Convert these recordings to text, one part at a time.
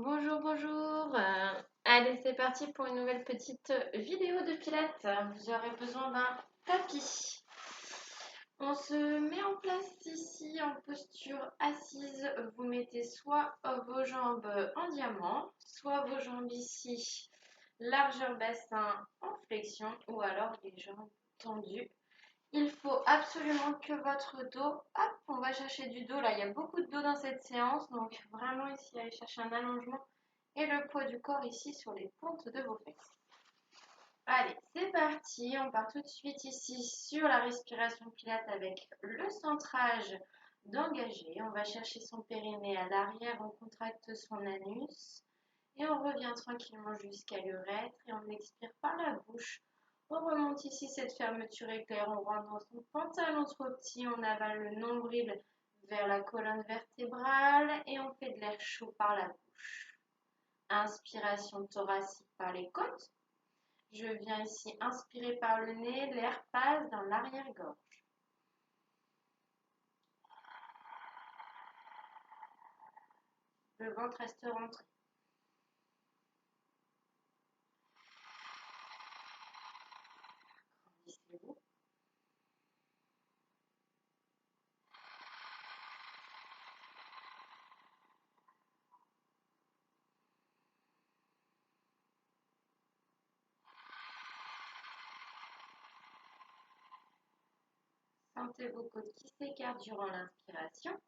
Bonjour, bonjour. Allez, c'est parti pour une nouvelle petite vidéo de pilates. Vous aurez besoin d'un tapis. On se met en place ici en posture assise. Vous mettez soit vos jambes en diamant, soit vos jambes ici, largeur bassin en flexion, ou alors les jambes tendues. Il faut absolument que votre dos, hop, on va chercher du dos. Là, il y a beaucoup de dos dans cette séance, donc vraiment ici, allez chercher un allongement et le poids du corps ici sur les pointes de vos fesses. Allez, c'est parti. On part tout de suite ici sur la respiration pilates avec le centrage d'engagé. On va chercher son périnée à l'arrière, on contracte son anus et on revient tranquillement jusqu'à l'urètre et on expire par la bouche. On remonte ici cette fermeture éclair, on rentre dans son pantalon trop petit, on avale le nombril vers la colonne vertébrale et on fait de l'air chaud par la bouche. Inspiration thoracique par les côtes. Je viens ici inspirer par le nez, l'air passe dans l'arrière-gorge. Le ventre reste rentré. Grandissez-vous. Sentez vos côtes qui s'écartent durant l'inspiration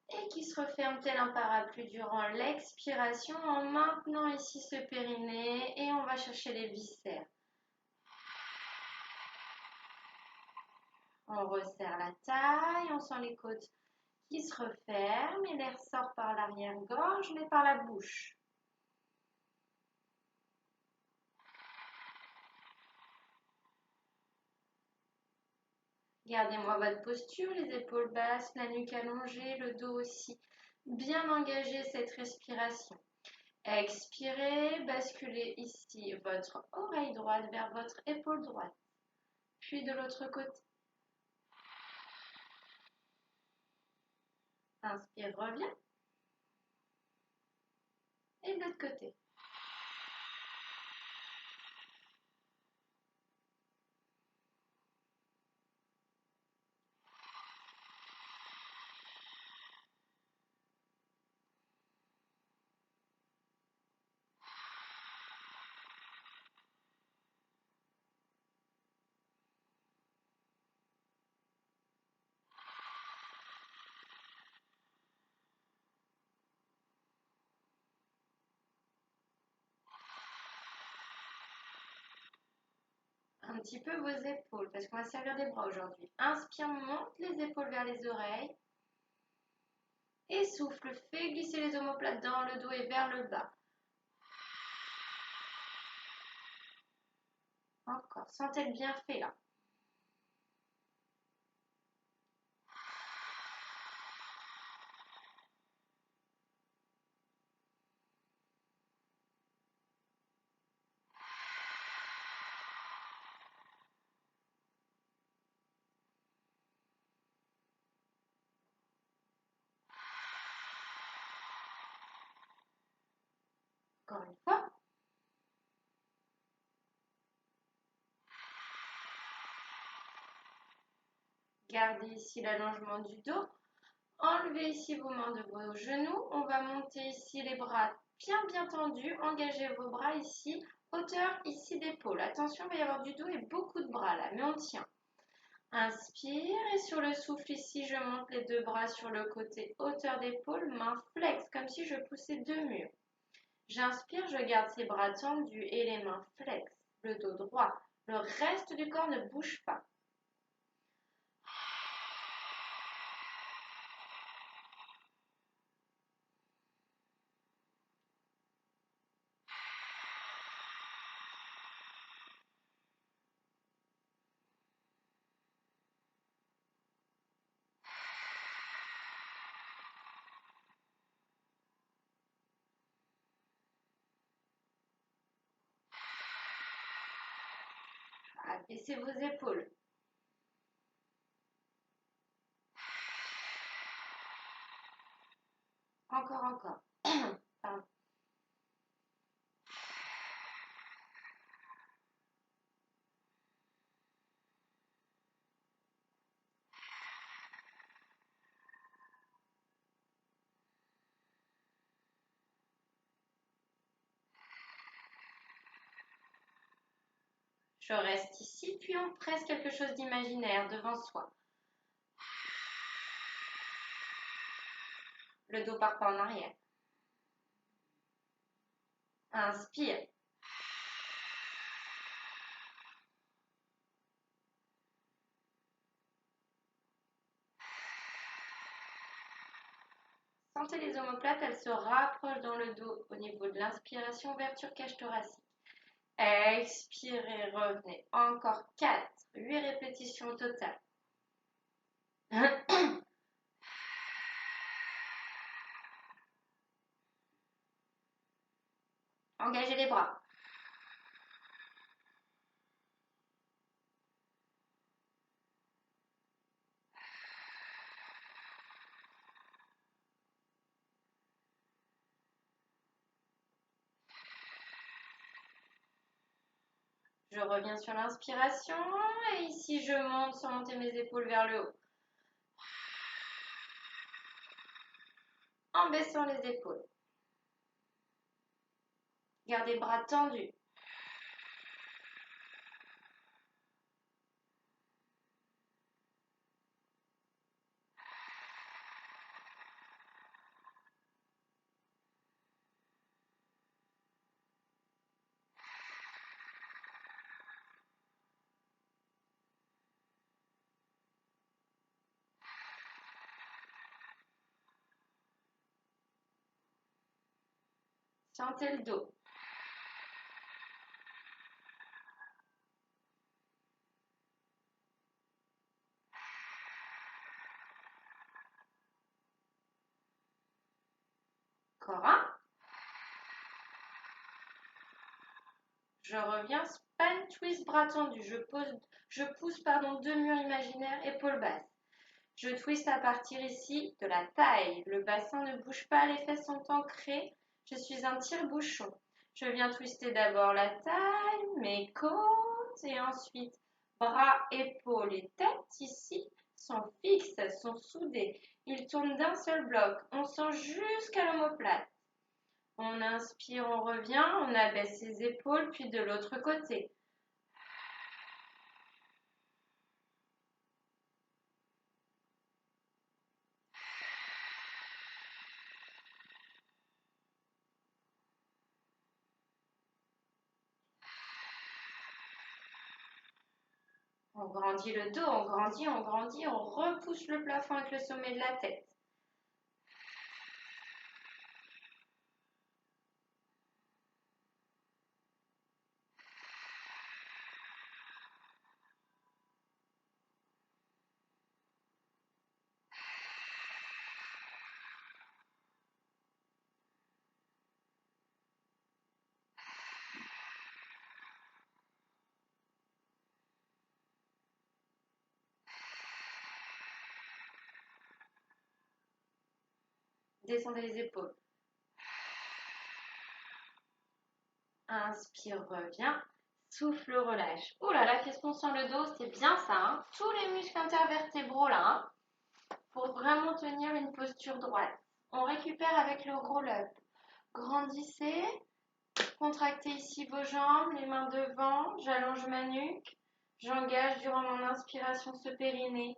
et qui se referment tel un parapluie durant l'expiration en maintenant ici ce périnée et on va chercher les viscères. On resserre la taille, on sent les côtes qui se referment et l'air sort par l'arrière-gorge mais par la bouche. Gardez-moi votre posture, les épaules basses, la nuque allongée, le dos aussi bien engagé, cette respiration. Expirez, basculez ici votre oreille droite vers votre épaule droite. Puis de l'autre côté. Inspire, reviens. Et de l'autre côté. Un petit peu vos épaules, parce qu'on va servir des bras aujourd'hui. Inspire, monte les épaules vers les oreilles. Et souffle, fais glisser les omoplates dans le dos et vers le bas. Encore, sentez le bienfait là. Encore une fois. Gardez ici l'allongement du dos. Enlevez ici vos mains de vos genoux. On va monter ici les bras bien tendus. Engagez vos bras ici. Hauteur ici d'épaule. Attention, il va y avoir du dos et beaucoup de bras là, mais on tient. Inspire et sur le souffle ici, je monte les deux bras sur le côté. Hauteur d'épaule, main flex, comme si je poussais deux murs. J'inspire, je garde ces bras tendus et les mains flex. Le dos droit. Le reste du corps ne bouge pas. Abaissez vos épaules. Encore. Pardon. Je reste ici, puis on presse quelque chose d'imaginaire devant soi. Le dos part pas en arrière. Inspire. Sentez les omoplates, elles se rapprochent dans le dos au niveau de l'inspiration, ouverture cage thoracique. Expirez, revenez. Encore 4, 8 répétitions au total. Engagez les bras. Je reviens sur l'inspiration et ici je monte sans monter mes épaules vers le haut. En baissant les épaules. Gardez bras tendus. Sentez le dos. Encore un. Je reviens, spine twist, bras tendus. Je pousse deux murs imaginaires, épaules basses. Je twiste à partir ici de la taille. Le bassin ne bouge pas, les fesses sont ancrées. Je suis un tire-bouchon. Je viens twister d'abord la taille, mes côtes et ensuite bras, épaules et tête ici sont fixes, sont soudés. Ils tournent d'un seul bloc. On sent jusqu'à l'omoplate. On inspire, on revient, on abaisse ses épaules, puis de l'autre côté. On grandit le dos, on grandit, on repousse le plafond avec le sommet de la tête. Descendez les épaules. Inspire, reviens. Souffle, relâche. Oh là là, qu'est-ce qu'on sent le dos? C'est bien ça, hein? Tous les muscles intervertébraux là, hein, pour vraiment tenir une posture droite. On récupère avec le roll-up. Grandissez. Contractez ici vos jambes, les mains devant. J'allonge ma nuque. J'engage durant mon inspiration ce périnée.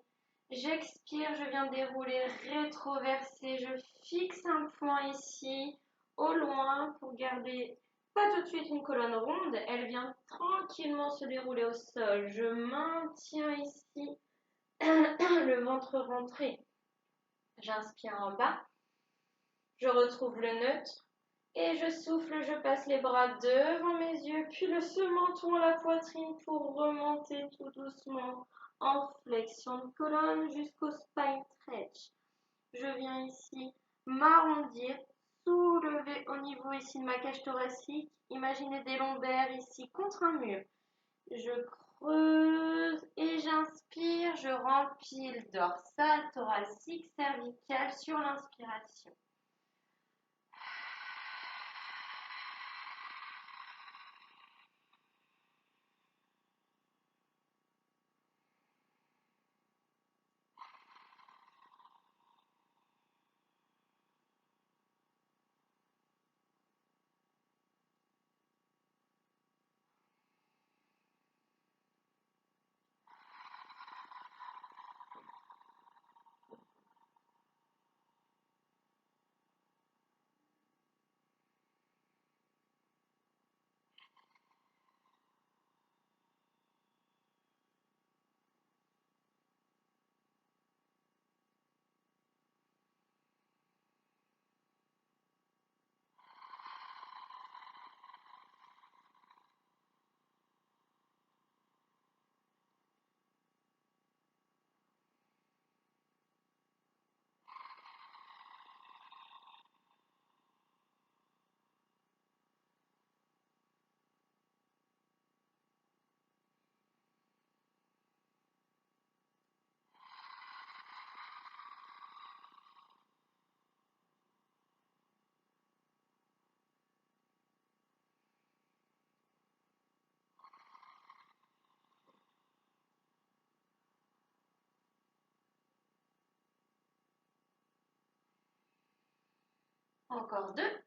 J'expire, je viens dérouler, rétroverser. Je fixe un point ici, au loin, pour garder pas tout de suite une colonne ronde. Elle vient tranquillement se dérouler au sol. Je maintiens ici le ventre rentré. J'inspire en bas. Je retrouve le neutre. Et je souffle, je passe les bras devant mes yeux, puis le menton à la poitrine pour remonter tout doucement en flexion de colonne jusqu'au spine stretch. Je viens ici m'arrondir, soulever au niveau ici de ma cage thoracique. Imaginez des lombaires ici contre un mur. Je creuse et j'inspire, je remplis le dorsal, thoracique, cervical sur l'inspiration. Encore 2.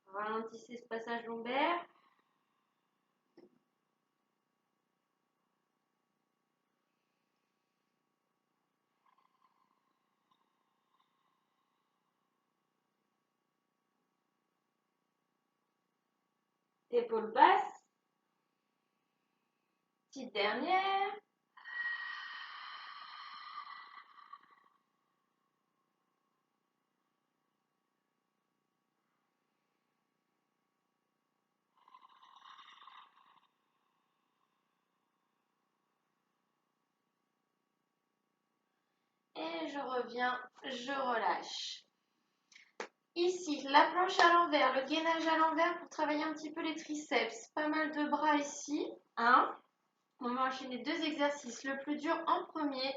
Ralentissez ce passage lombaire. Épaules basses. Petite dernière. Et je reviens, je relâche. Ici, la planche à l'envers, le gainage à l'envers pour travailler un petit peu les triceps. Pas mal de bras ici. Hein. On va enchaîner 2 exercices. Le plus dur en premier,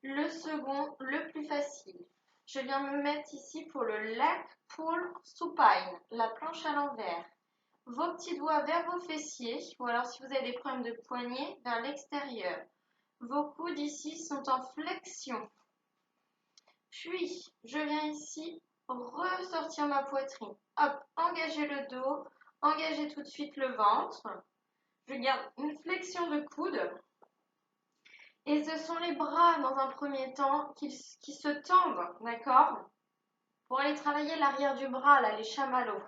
le second, le plus facile. Je viens me mettre ici pour le leg pull supine, la planche à l'envers. Vos petits doigts vers vos fessiers, ou alors si vous avez des problèmes de poignet, vers l'extérieur. Vos coudes ici sont en flexion. Puis, je viens ici ressortir ma poitrine. Hop, engager le dos, engager tout de suite le ventre. Je garde une flexion de coude. Et ce sont les bras, dans un premier temps, qui se tendent, d'accord? Pour aller travailler l'arrière du bras, là, les chamallows.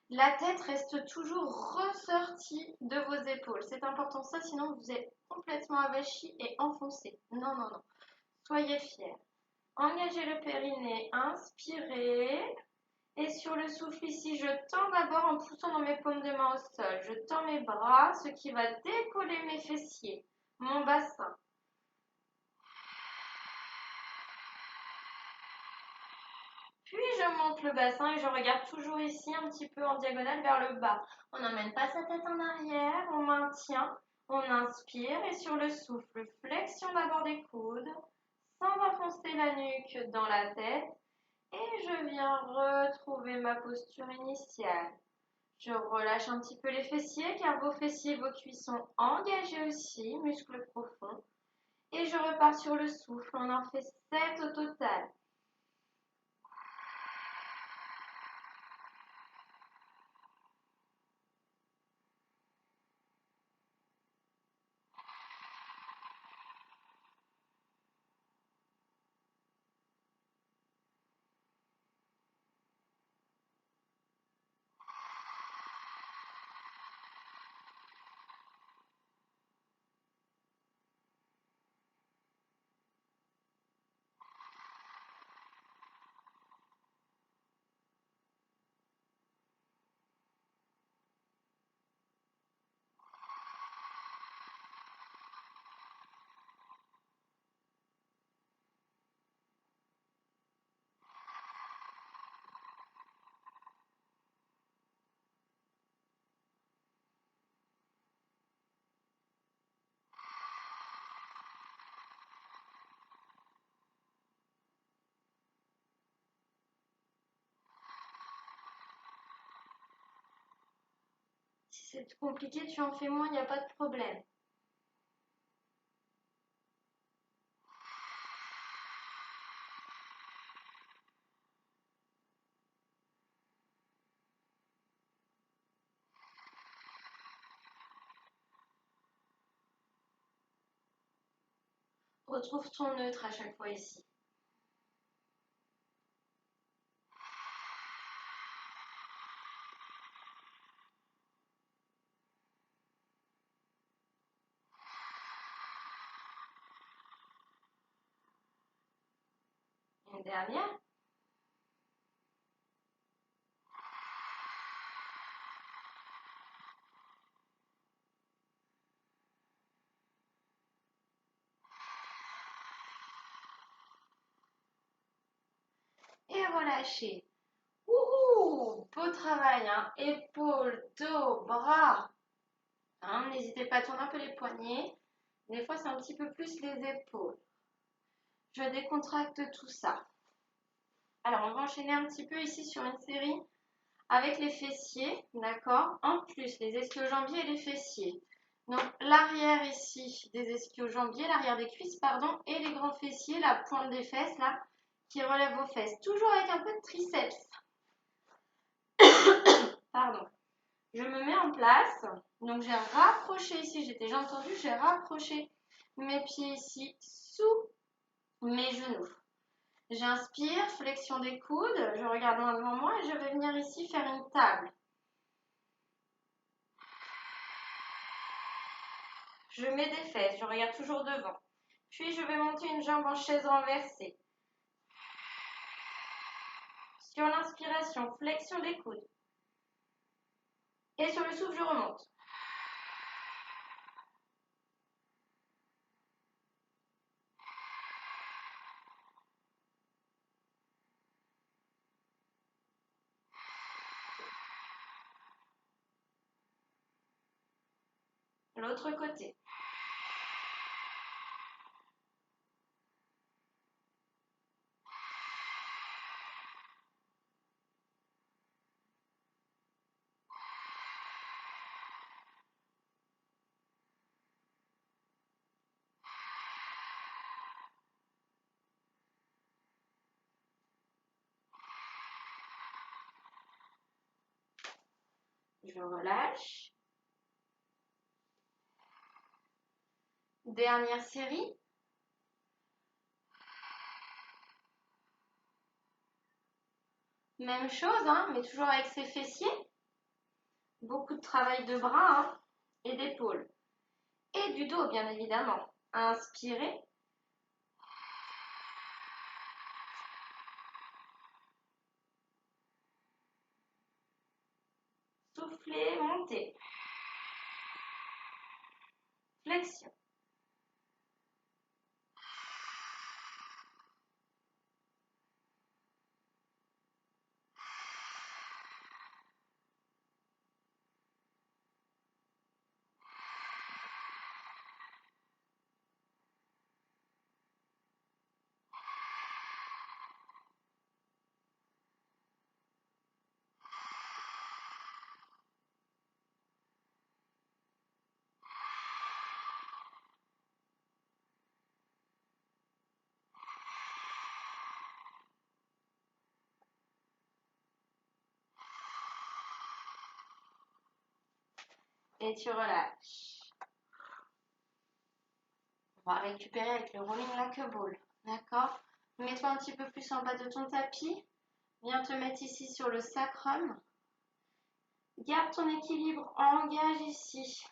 La tête reste toujours ressortie de vos épaules. C'est important ça, sinon vous êtes complètement avachi et enfoncé. Non, non, non. Soyez fiers. Engagez le périnée, inspirez. Et sur le souffle ici, je tends d'abord en poussant dans mes paumes de main au sol. Je tends mes bras, ce qui va décoller mes fessiers, mon bassin. Puis je monte le bassin et je regarde toujours ici un petit peu en diagonale vers le bas. On n'emmène pas sa tête en arrière, on maintient, on inspire et sur le souffle, flexion d'abord des coudes, sans enfoncer la nuque dans la tête. Et je viens retrouver ma posture initiale. Je relâche un petit peu les fessiers car vos fessiers et vos cuisses sont engagés aussi, muscles profonds. Et je repars sur le souffle, on en fait 7 au total. Si c'est compliqué, tu en fais moins, il n'y a pas de problème. Retrouve ton neutre à chaque fois ici. Une dernière. Et relâchez. Ouh, beau travail, hein. Épaules, dos, bras. Hein, n'hésitez pas à tourner un peu les poignets. Des fois, c'est un petit peu plus les épaules. Je décontracte tout ça. Alors, on va enchaîner un petit peu ici sur une série avec les fessiers, d'accord? En plus, les ischio-jambiers et les fessiers. Donc l'arrière ici des ischio-jambiers, l'arrière des cuisses, pardon, et les grands fessiers, la pointe des fesses là, qui relève vos fesses. Toujours avec un peu de triceps. Pardon. Je me mets en place. Donc j'ai rapproché ici, j'étais déjà entendu, j'ai rapproché mes pieds ici sous mes genoux. J'inspire, flexion des coudes, je regarde loin devant moi et je vais venir ici faire une table. Je mets des fesses, je regarde toujours devant. Puis je vais monter une jambe en chaise renversée. Sur l'inspiration, flexion des coudes. Et sur le souffle, je remonte. L'autre côté. Je relâche. Dernière série. Même chose, hein, mais toujours avec ses fessiers. Beaucoup de travail de bras hein, et d'épaules. Et du dos, bien évidemment. Inspirez. Soufflez, montez. Flexion. Et tu relâches. On va récupérer avec le rolling like a ball. D'accord? Mets-toi un petit peu plus en bas de ton tapis. Viens te mettre ici sur le sacrum. Garde ton équilibre, engage ici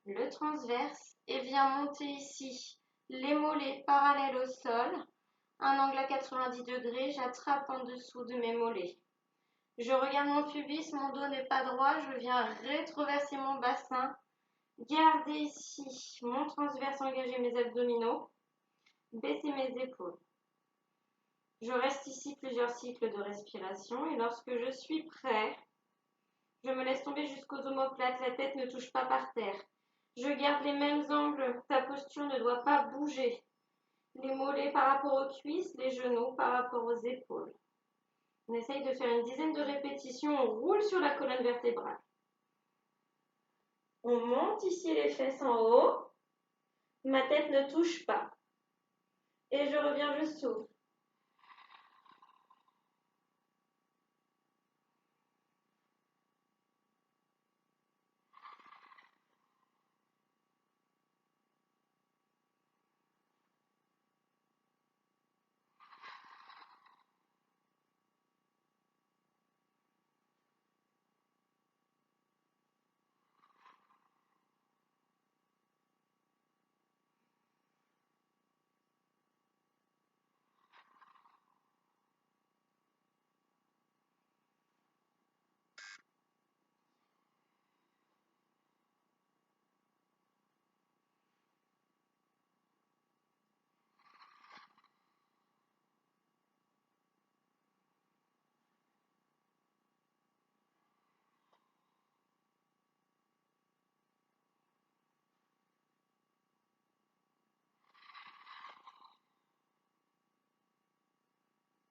le transverse et viens monter ici les mollets parallèles au sol. Un angle à 90 degrés, j'attrape en dessous de mes mollets. Je regarde mon pubis, mon dos n'est pas droit, je viens rétroverser mon bassin. Gardez ici mon transverse, engager mes abdominaux. Baissez mes épaules. Je reste ici plusieurs cycles de respiration et lorsque je suis prêt, je me laisse tomber jusqu'aux omoplates, la tête ne touche pas par terre. Je garde les mêmes angles, ta posture ne doit pas bouger. Les mollets par rapport aux cuisses, les genoux par rapport aux épaules. On essaye de faire une dizaine de répétitions, on roule sur la colonne vertébrale. On monte ici les fesses en haut, ma tête ne touche pas. Et je reviens, je souffle.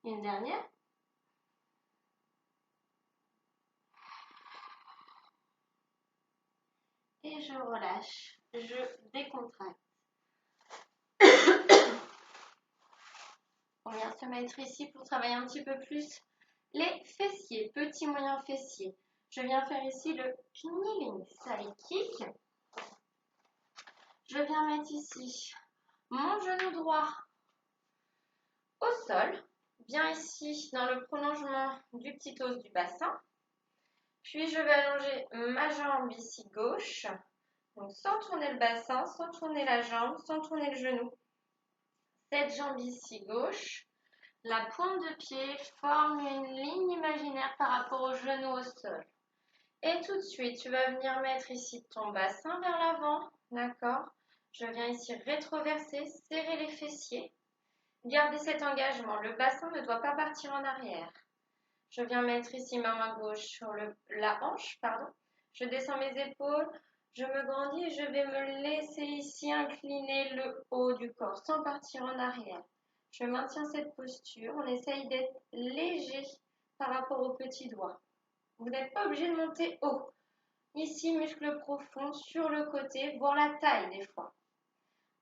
Une dernière. Et je relâche, je décontracte. On vient se mettre ici pour travailler un petit peu plus les fessiers, petits moyens fessiers. Je viens faire ici le kneeling side kick. Je viens mettre ici mon genou droit au sol, bien ici dans le prolongement du petit os du bassin. Puis je vais allonger ma jambe ici gauche, donc sans tourner le bassin, sans tourner la jambe, sans tourner le genou. Cette jambe ici gauche, la pointe de pied forme une ligne imaginaire par rapport au genou au sol. Et tout de suite, tu vas venir mettre ici ton bassin vers l'avant, d'accord? Je viens ici rétroverser, serrer les fessiers. Gardez cet engagement, le bassin ne doit pas partir en arrière. Je viens mettre ici ma main gauche sur la hanche, pardon. Je descends mes épaules, je me grandis et je vais me laisser ici incliner le haut du corps sans partir en arrière. Je maintiens cette posture, on essaye d'être léger par rapport aux petits doigts. Vous n'êtes pas obligé de monter haut. Ici, muscle profond sur le côté, voire la taille des fois.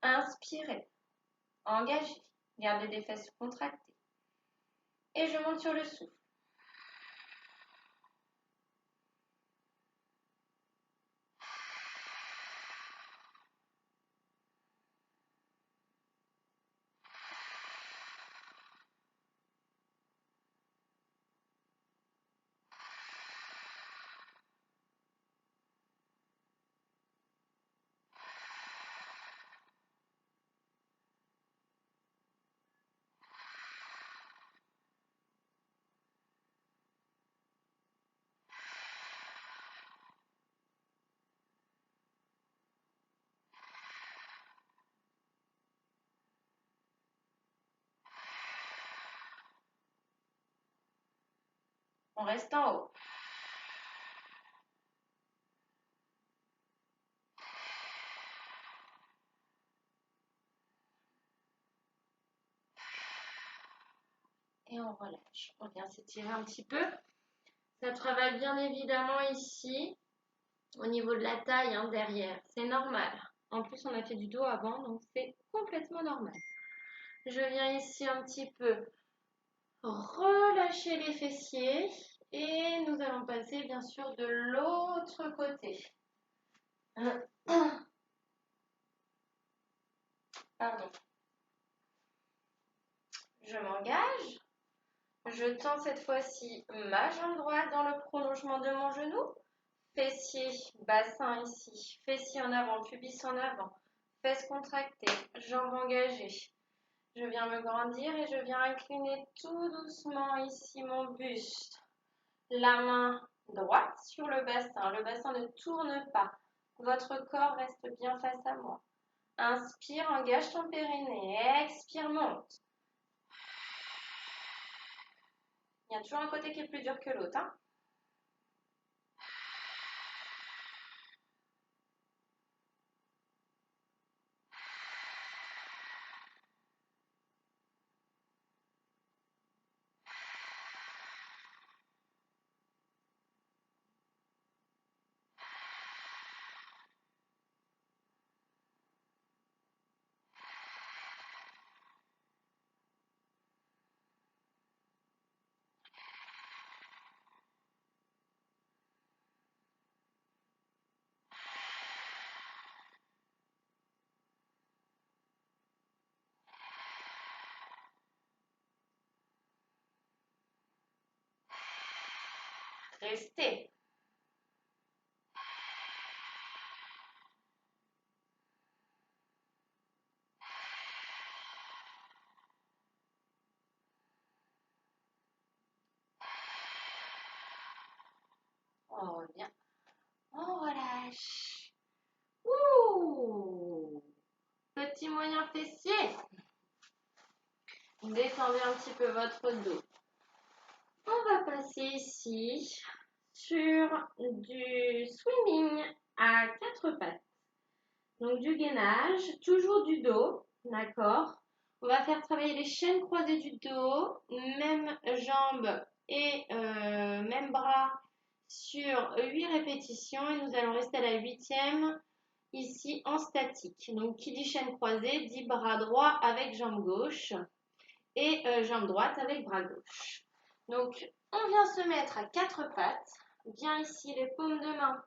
Inspirez, engagez, gardez des fesses contractées. Et je monte sur le souffle. On reste en haut. Et on relâche. On vient s'étirer un petit peu. Ça travaille bien évidemment ici, au niveau de la taille, hein, derrière. C'est normal. En plus, on a fait du dos avant, donc c'est complètement normal. Je viens ici un petit peu relâcher les fessiers. Et nous allons passer bien sûr de l'autre côté. Pardon. Je m'engage. Je tends cette fois-ci ma jambe droite dans le prolongement de mon genou. Fessier, bassin ici. Fessier en avant, pubis en avant. Fesses contractées, jambes engagées. Je viens me grandir et je viens incliner tout doucement ici mon buste. La main droite sur le bassin ne tourne pas. Votre corps reste bien face à moi. Inspire, engage ton périnée. Expire, monte. Il y a toujours un côté qui est plus dur que l'autre. Hein? Restez. On revient. On relâche. Ouh. Petit moyen fessier. Descendez un petit peu votre dos. On va passer ici sur du swimming à 4 pattes. Donc du gainage, toujours du dos, d'accord? On va faire travailler les chaînes croisées du dos, même jambes et même bras sur 8 répétitions. Et nous allons rester à la 8e ici en statique. Donc, qui dit chaîne croisée dit bras droit avec jambe gauche et jambe droite avec bras gauche. Donc, on vient se mettre à quatre pattes, bien ici les paumes de main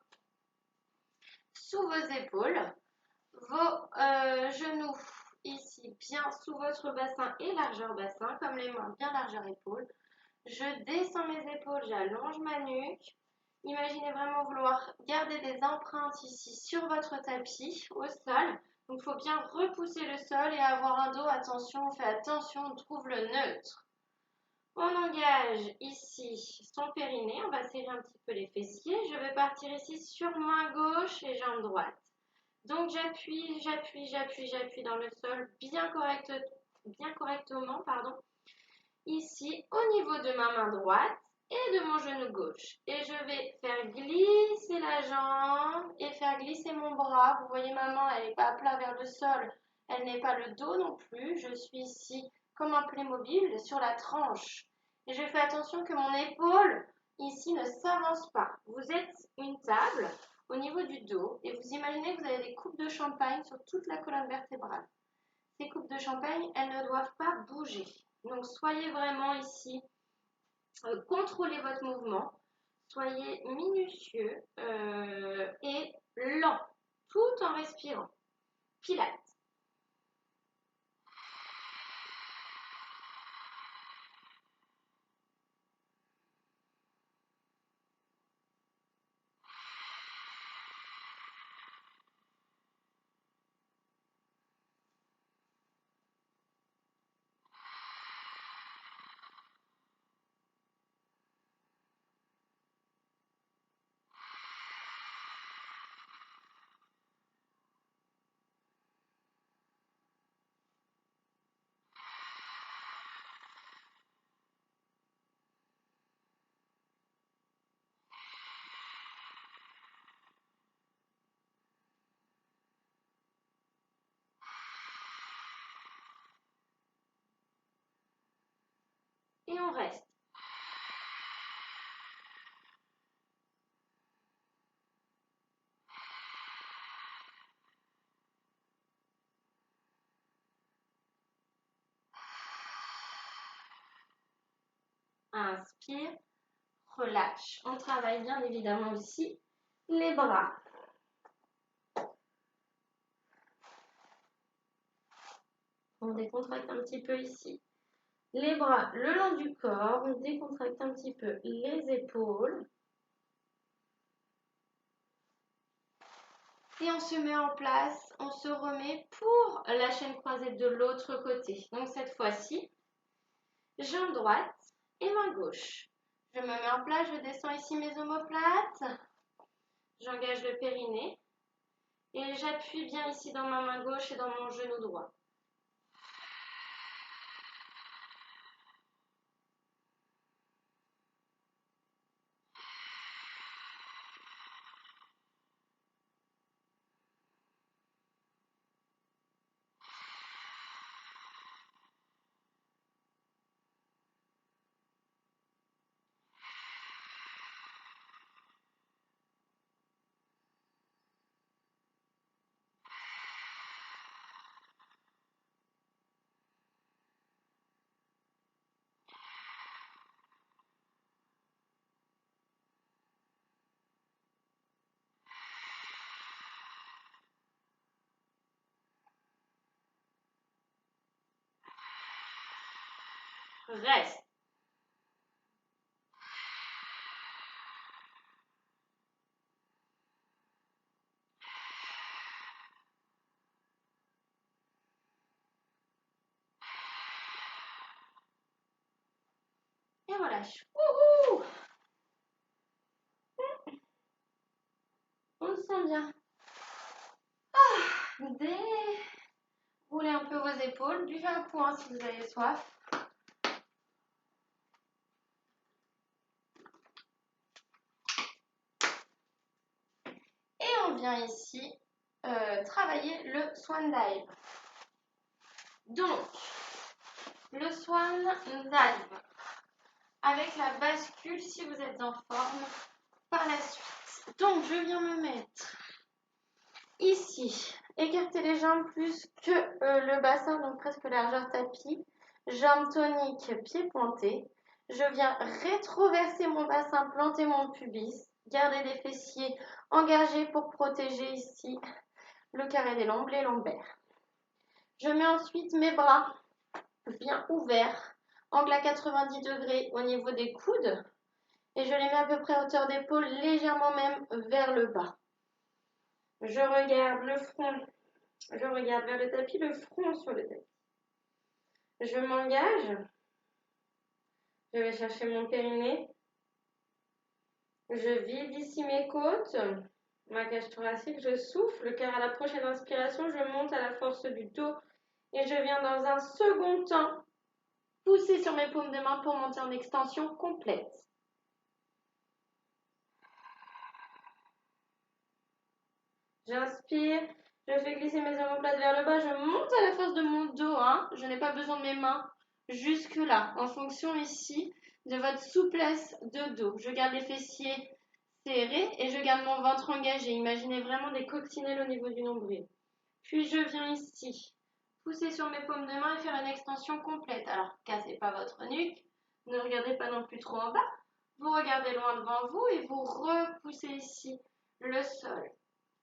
sous vos épaules, vos genoux ici bien sous votre bassin et largeur bassin, comme les mains bien largeur épaule. Je descends mes épaules, j'allonge ma nuque. Imaginez vraiment vouloir garder des empreintes ici sur votre tapis au sol. Donc, il faut bien repousser le sol et avoir un dos. Attention, on fait attention, on trouve le neutre. On engage ici son périnée. On va serrer un petit peu les fessiers. Je vais partir ici sur main gauche et jambe droite. Donc, j'appuie dans le sol bien correctement, pardon. Ici, au niveau de ma main droite et de mon genou gauche. Et je vais faire glisser la jambe et faire glisser mon bras. Vous voyez, ma main, elle n'est pas à plat vers le sol. Elle n'est pas le dos non plus. Je suis ici comme un Playmobil sur la tranche. Et je fais attention que mon épaule, ici, ne s'avance pas. Vous êtes une table au niveau du dos et vous imaginez que vous avez des coupes de champagne sur toute la colonne vertébrale. Ces coupes de champagne, elles ne doivent pas bouger. Donc, soyez vraiment ici, contrôlez votre mouvement, soyez minutieux et lent, tout en respirant. Pilates. Et on reste. Inspire, relâche. On travaille bien évidemment aussi les bras. On décontracte un petit peu ici. Les bras le long du corps, on décontracte un petit peu les épaules. Et on se met en place, on se remet pour la chaîne croisée de l'autre côté. Donc cette fois-ci, jambe droite et main gauche. Je me mets en place, je descends ici mes omoplates. J'engage le périnée. Et j'appuie bien ici dans ma main gauche et dans mon genou droit. Reste. Et relâche. Wouhou! On le sent bien. Déroulez un peu vos épaules. Buvez un coup si vous avez soif. Et on vient ici travailler le swan dive. Donc, le swan dive avec la bascule si vous êtes en forme par la suite. Donc, je viens me mettre Ici, écartez les jambes plus que le bassin, donc presque largeur tapis. Jambes toniques, pieds pointés. Je viens rétroverser mon bassin, planter mon pubis. Garder les fessiers engagés pour protéger ici le carré des lombes, les lombaires. Je mets ensuite mes bras bien ouverts, angle à 90 degrés au niveau des coudes. Et je les mets à peu près à hauteur d'épaule, légèrement même vers le bas. Je regarde le front, je regarde vers le tapis, le front sur le tapis. Je m'engage, je vais chercher mon périnée. Je vide ici mes côtes, ma cage thoracique, je souffle car à la prochaine inspiration, je monte à la force du dos et je viens dans un second temps pousser sur mes paumes de main pour monter en extension complète. J'inspire, je fais glisser mes omoplates vers le bas, je monte à la force de mon dos, je n'ai pas besoin de mes mains jusque là, en fonction ici de votre souplesse de dos. Je garde les fessiers serrés et je garde mon ventre engagé. Imaginez vraiment des coccinelles au niveau du nombril. Puis je viens ici, pousser sur mes paumes de main et faire une extension complète. Alors, cassez pas votre nuque, ne regardez pas non plus trop en bas. Vous regardez loin devant vous et vous repoussez ici le sol.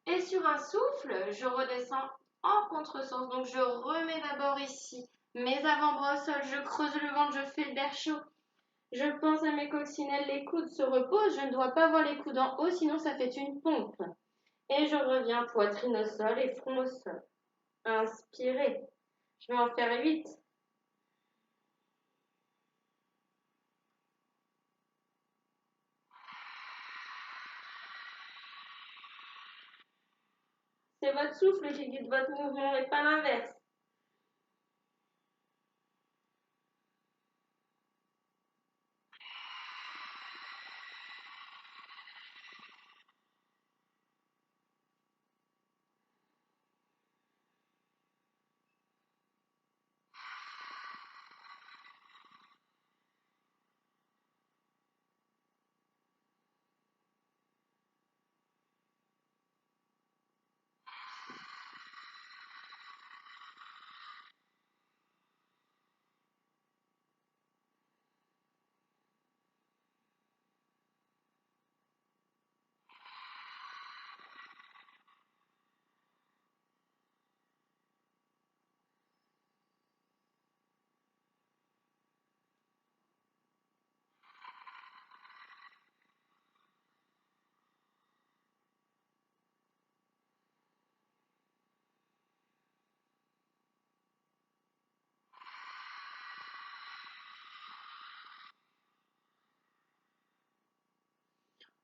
Et sur un souffle, je redescends en contresens. Donc, je remets d'abord ici mes avant-bras au sol. Je creuse le ventre, je fais le berceau. Je pense à mes coccinelles, les coudes se reposent. Je ne dois pas avoir les coudes en haut, sinon ça fait une pompe. Et je reviens poitrine au sol et front au sol. Inspirez. Je vais en faire 8. C'est votre souffle qui guide votre mouvement et pas l'inverse.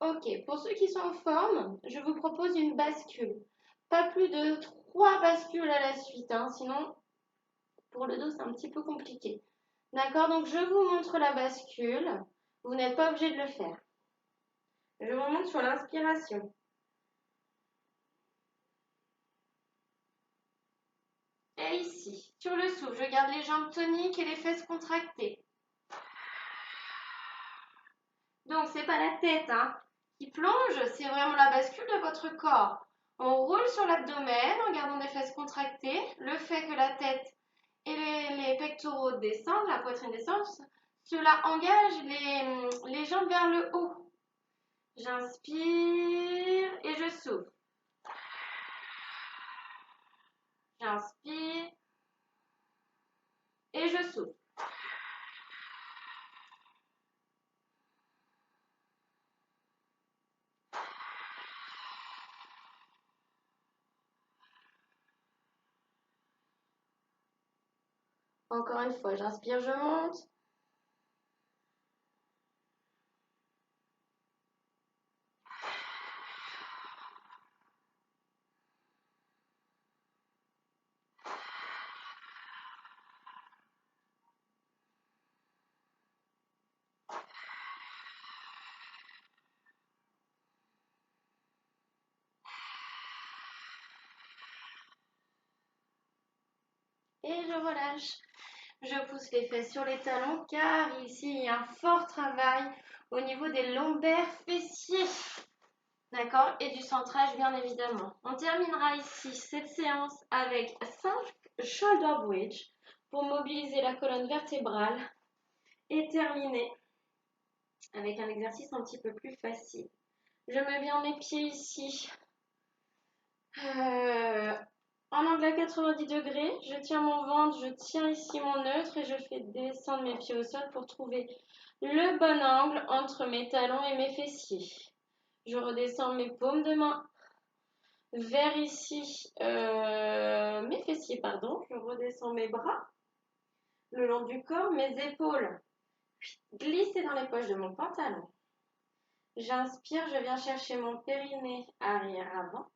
Ok, pour ceux qui sont en forme, je vous propose une bascule. Pas plus de 3 bascules à la suite, sinon pour le dos c'est un petit peu compliqué. D'accord, donc je vous montre la bascule. Vous n'êtes pas obligé de le faire. Je vous montre sur l'inspiration. Et ici, sur le souffle, je garde les jambes toniques et les fesses contractées. Donc, c'est pas la tête qui plonge, c'est vraiment la bascule de votre corps. On roule sur l'abdomen en gardant des fesses contractées. Le fait que la tête et les pectoraux descendent, la poitrine descend, cela engage les jambes vers le haut. J'inspire et je souffle. J'inspire et je souffle. Encore une fois, j'inspire, je monte. Et je relâche. Je pousse les fesses sur les talons car ici il y a un fort travail au niveau des lombaires fessiers. D'accord? Et du centrage, bien évidemment. On terminera ici cette séance avec 5 shoulder bridge pour mobiliser la colonne vertébrale et terminer avec un exercice un petit peu plus facile. Je mets bien mes pieds ici en angle à 90 degrés. Je tiens mon ventre, je tiens ici mon neutre et je fais descendre mes pieds au sol pour trouver le bon angle entre mes talons et mes fessiers. Je redescends mes paumes de main vers ici, mes fessiers, pardon. Je redescends mes bras le long du corps, mes épaules glissées dans les poches de mon pantalon. J'inspire, je viens chercher mon périnée arrière-avant.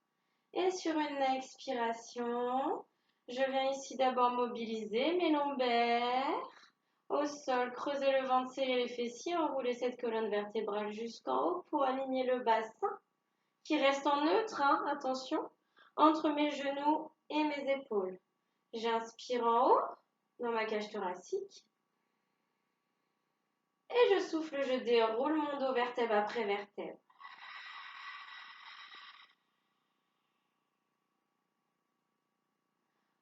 Et sur une expiration, je viens ici d'abord mobiliser mes lombaires. Au sol, creuser le ventre, serrer les fessiers, enrouler cette colonne vertébrale jusqu'en haut pour aligner le bassin qui reste en neutre, hein, attention, entre mes genoux et mes épaules. J'inspire en haut dans ma cage thoracique. Et je souffle, je déroule mon dos vertèbre après vertèbre.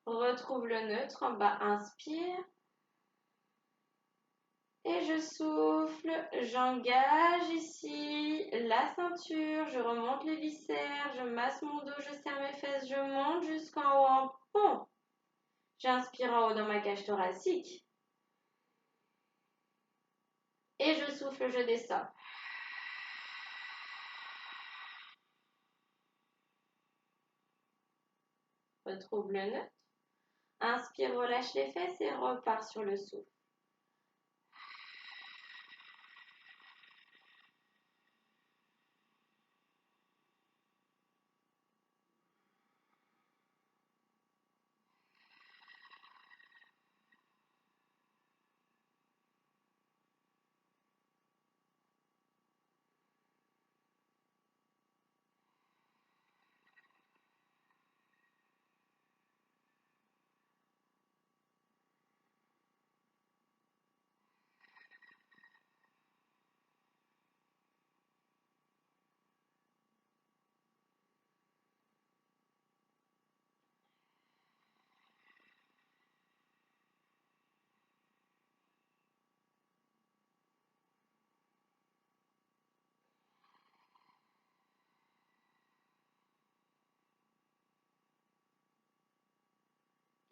Retrouve le neutre en bas, inspire. Et je souffle, j'engage ici la ceinture, je remonte les viscères, je masse mon dos, je serre mes fesses, je monte jusqu'en haut en pont. J'inspire en haut dans ma cage thoracique. Et je souffle, je descends. Retrouve le neutre. Inspire, relâche les fesses et repars sur le souffle.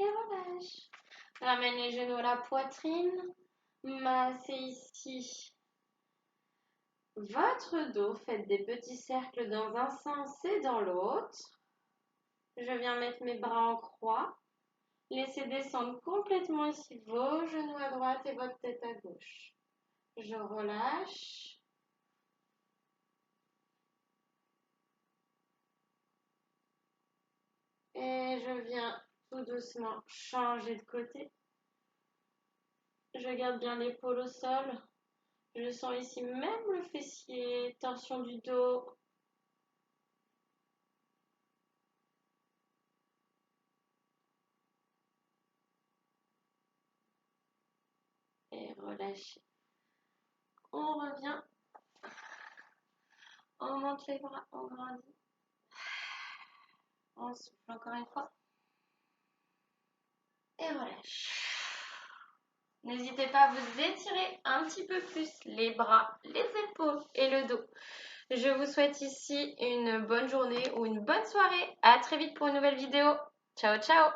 Et relâche. Ramène les genoux à la poitrine. Massez ici votre dos. Faites des petits cercles dans un sens et dans l'autre. Je viens mettre mes bras en croix. Laissez descendre complètement ici vos genoux à droite et votre tête à gauche. Je relâche. Et je viens tout doucement changer de côté. Je garde bien l'épaule au sol. Je sens ici même le fessier, torsion du dos. Et relâchez. On revient. On monte les bras, on grandit. On souffle encore une fois. Et relâche. N'hésitez pas à vous étirer un petit peu plus les bras, les épaules et le dos. Je vous souhaite ici une bonne journée ou une bonne soirée. À très vite pour une nouvelle vidéo. Ciao, ciao!